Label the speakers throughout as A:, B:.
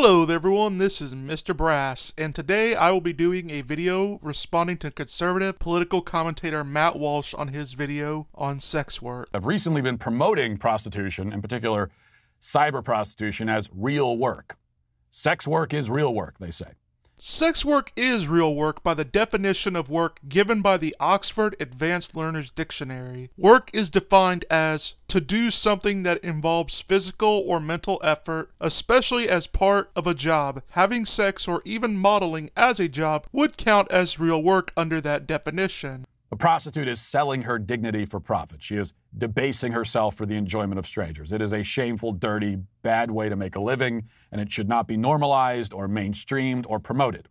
A: Hello there everyone, this is Mr. Brass, and today I will be doing a video responding to conservative political commentator Matt Walsh on his video on sex work.
B: I've recently been promoting prostitution, in particular cyber prostitution, as real work. Sex work is real work, they say.
A: Sex work is real work by the definition of work given by the Oxford Advanced Learners Dictionary. Work is defined as to do something that involves physical or mental effort, especially as part of a job. Having sex or even modeling as a job would count as real work under that definition.
B: A prostitute is selling her dignity for profit. She is debasing herself for the enjoyment of strangers. It is a shameful, dirty, bad way to make a living, and it should not be normalized or mainstreamed or promoted.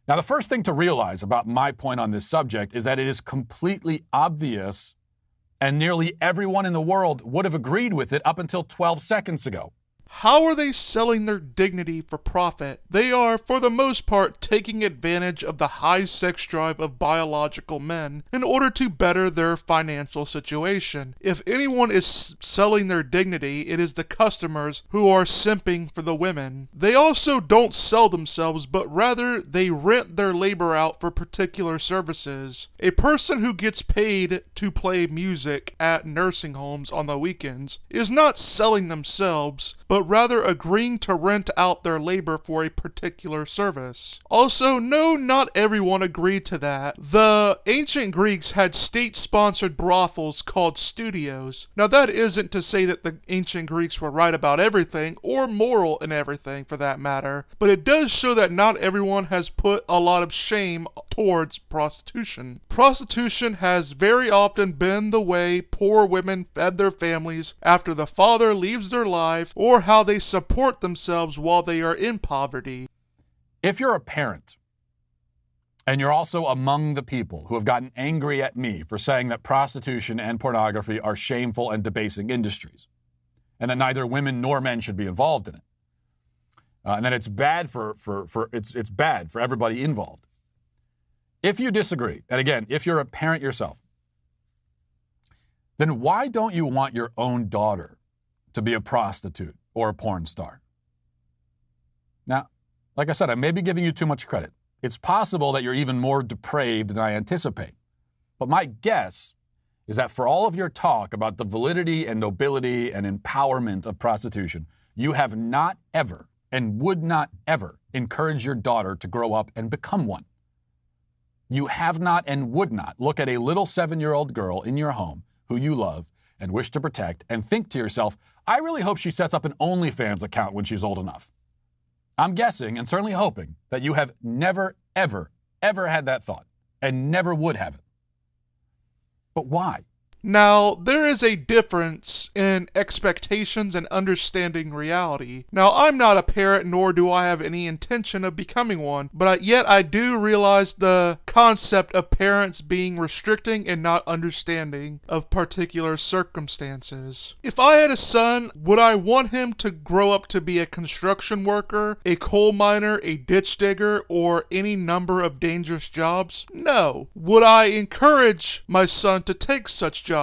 B: Now, the first thing to realize about my point on this subject is that it is completely obvious, and nearly everyone in the world would have agreed with it up until 12 seconds ago.
A: How are they selling their dignity for profit? They are, for the most part, taking advantage of the high sex drive of biological men in order to better their financial situation. If anyone is selling their dignity, it is the customers who are simping for the women. They also don't sell themselves, but rather they rent their labor out for particular services. A person who gets paid to play music at nursing homes on the weekends is not selling themselves, but rather agreeing to rent out their labor for a particular service. Also, no, not everyone agreed to that. The ancient Greeks had state-sponsored brothels called studios. Now, that isn't to say that the ancient Greeks were right about everything, or moral in everything for that matter, but it does show that not everyone has put a lot of shame towards prostitution. Prostitution has very often been the way poor women fed their families after the father leaves their life, or how they support themselves while they are in poverty.
B: If you're a parent, and you're also among the people who have gotten angry at me for saying that prostitution and pornography are shameful and debasing industries, and that neither women nor men should be involved in it, and that it's bad it's bad for everybody involved. If you disagree, and again, if you're a parent yourself, then why don't you want your own daughter to be a prostitute or a porn star? Now, like I said, I may be giving you too much credit. It's possible that you're even more depraved than I anticipate. But my guess is that for all of your talk about the validity and nobility and empowerment of prostitution, you have not ever and would not ever encourage your daughter to grow up and become one. You have not and would not look at a little 7-year-old girl in your home who you love and wish to protect and think to yourself, I really hope she sets up an OnlyFans account when she's old enough. I'm guessing and certainly hoping that you have never, ever, ever had that thought and never would have it. But why?
A: Now, there is a difference in expectations and understanding reality. Now, I'm not a parent, nor do I have any intention of becoming one, but yet I do realize the concept of parents being restricting and not understanding of particular circumstances. If I had a son, would I want him to grow up to be a construction worker, a coal miner, a ditch digger, or any number of dangerous jobs? No. Would I encourage my son to take such jobs?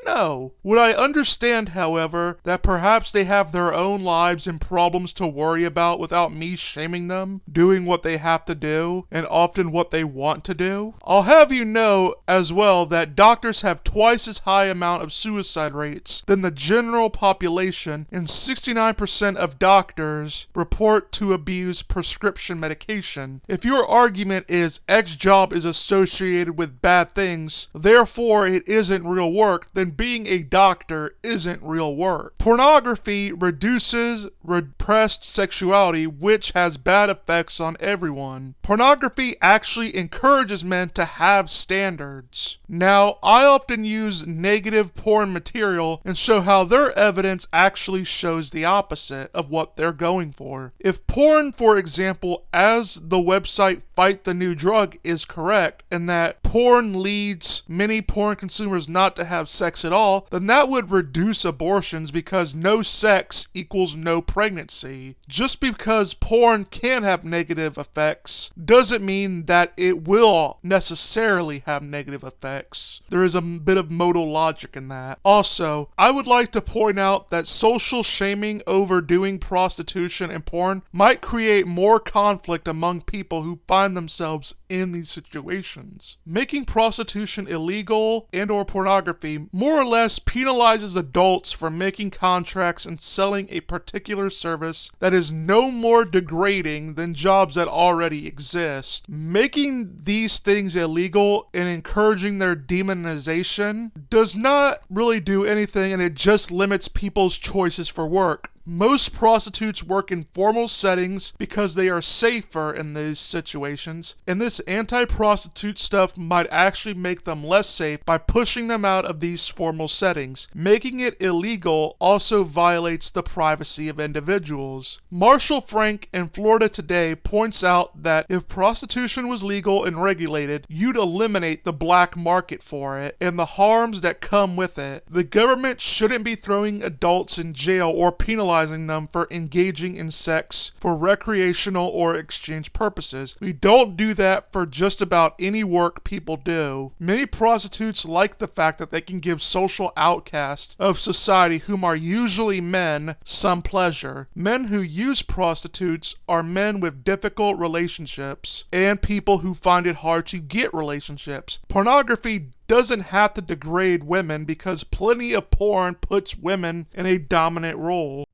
A: No. Would I understand, however, that perhaps they have their own lives and problems to worry about without me shaming them, doing what they have to do, and often what they want to do? I'll have you know as well that doctors have twice as high amount of suicide rates than the general population, and 69% of doctors report to abuse prescription medication. If your argument is X job is associated with bad things, therefore it isn't real work, then being a doctor isn't real work. Pornography reduces repressed sexuality, which has bad effects on everyone. Pornography actually encourages men to have standards. Now, I often use negative porn material and show how their evidence actually shows the opposite of what they're going for. If porn, for example, as the website Fight the New Drug is correct, and that porn leads many porn consumers not to have sex at all, then that would reduce abortions because no sex equals no pregnancy. Just because porn can have negative effects doesn't mean that it will necessarily have negative effects. There is a bit of modal logic in that. Also, I would like to point out that social shaming over doing prostitution and porn might create more conflict among people who find themselves in these situations. Making prostitution illegal and/or pornography more or less penalizes adults for making contracts and selling a particular service that is no more degrading than jobs that already exist. Making these things illegal and encouraging their demonization does not really do anything, and it just limits people's choices for work. Most prostitutes work in formal settings because they are safer in these situations, and this anti-prostitute stuff might actually make them less safe by pushing them out of these formal settings. Making it illegal also violates the privacy of individuals. Marshall Frank in Florida Today points out that if prostitution was legal and regulated, you'd eliminate the black market for it and the harms that come with it. The government shouldn't be throwing adults in jail or penalizing them for engaging in sex for recreational or exchange purposes. We don't do that for just about any work people do. Many prostitutes like the fact that they can give social outcasts of society, whom are usually men, some pleasure. Men who use prostitutes are men with difficult relationships and people who find it hard to get relationships. Pornography doesn't have to degrade women because plenty of porn puts women in a dominant role.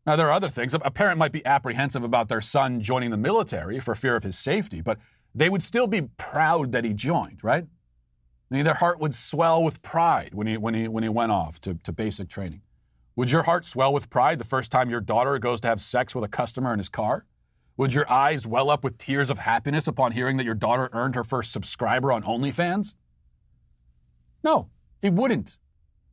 B: Now, there are other things. A parent might be apprehensive about their son joining the military for fear of his safety, but they would still be proud that he joined, right? I mean, their heart would swell with pride when he went off to basic training. Would your heart swell with pride the first time your daughter goes to have sex with a customer in his car? Would your eyes well up with tears of happiness upon hearing that your daughter earned her first subscriber on OnlyFans? No, it wouldn't,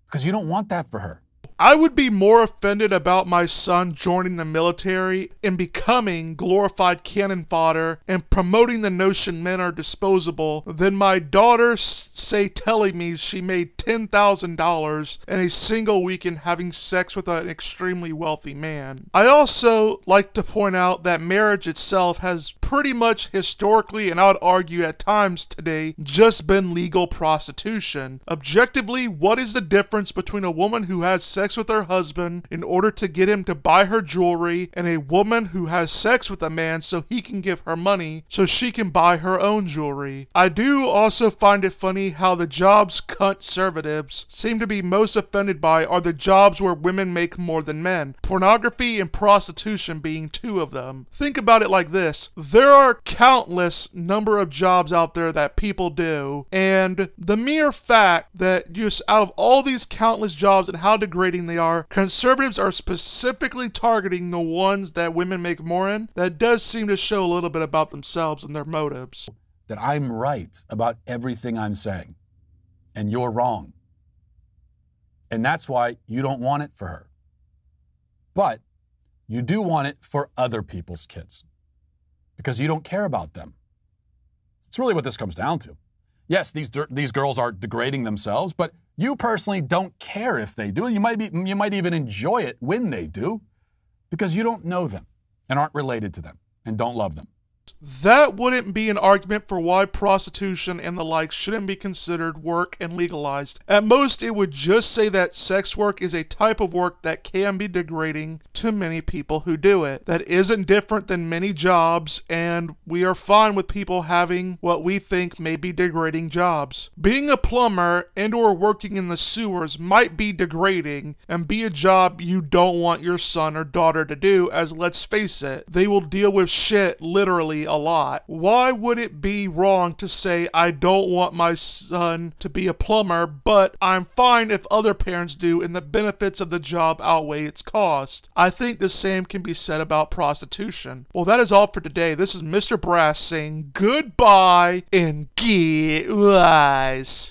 B: because you don't want that for her.
A: I would be more offended about my son joining the military and becoming glorified cannon fodder and promoting the notion men are disposable than my daughter, say, telling me she made $10,000 in a single weekend having sex with an extremely wealthy man. I also like to point out that marriage itself has pretty much historically, and I would argue at times today, just been legal prostitution. Objectively, what is the difference between a woman who has sex with her husband in order to get him to buy her jewelry and a woman who has sex with a man so he can give her money so she can buy her own jewelry? I do also find it funny how the jobs conservatives seem to be most offended by are the jobs where women make more than men, pornography and prostitution being two of them. Think about it like this. There are countless number of jobs out there that people do, and the mere fact that just out of all these countless jobs and how degrading they are, conservatives are specifically targeting the ones that women make more in, that does seem to show a little bit about themselves and their motives.
B: That I'm right about everything I'm saying, and you're wrong. And that's why you don't want it for her. But you do want it for other people's kids, because you don't care about them. It's really what this comes down to. Yes, these girls are degrading themselves, but you personally don't care if they do. You might even enjoy it when they do, because you don't know them and aren't related to them and don't love them.
A: That wouldn't be an argument for why prostitution and the like shouldn't be considered work and legalized. At most, it would just say that sex work is a type of work that can be degrading to many people who do it. That isn't different than many jobs, and we are fine with people having what we think may be degrading jobs. Being a plumber and/or working in the sewers might be degrading and be a job you don't want your son or daughter to do, as let's face it, they will deal with shit literally a lot. Why would it be wrong to say I don't want my son to be a plumber, but I'm fine if other parents do and the benefits of the job outweigh its cost? I think the same can be said about prostitution. Well, that is all for today. This is Mr. Brass saying goodbye and get wise.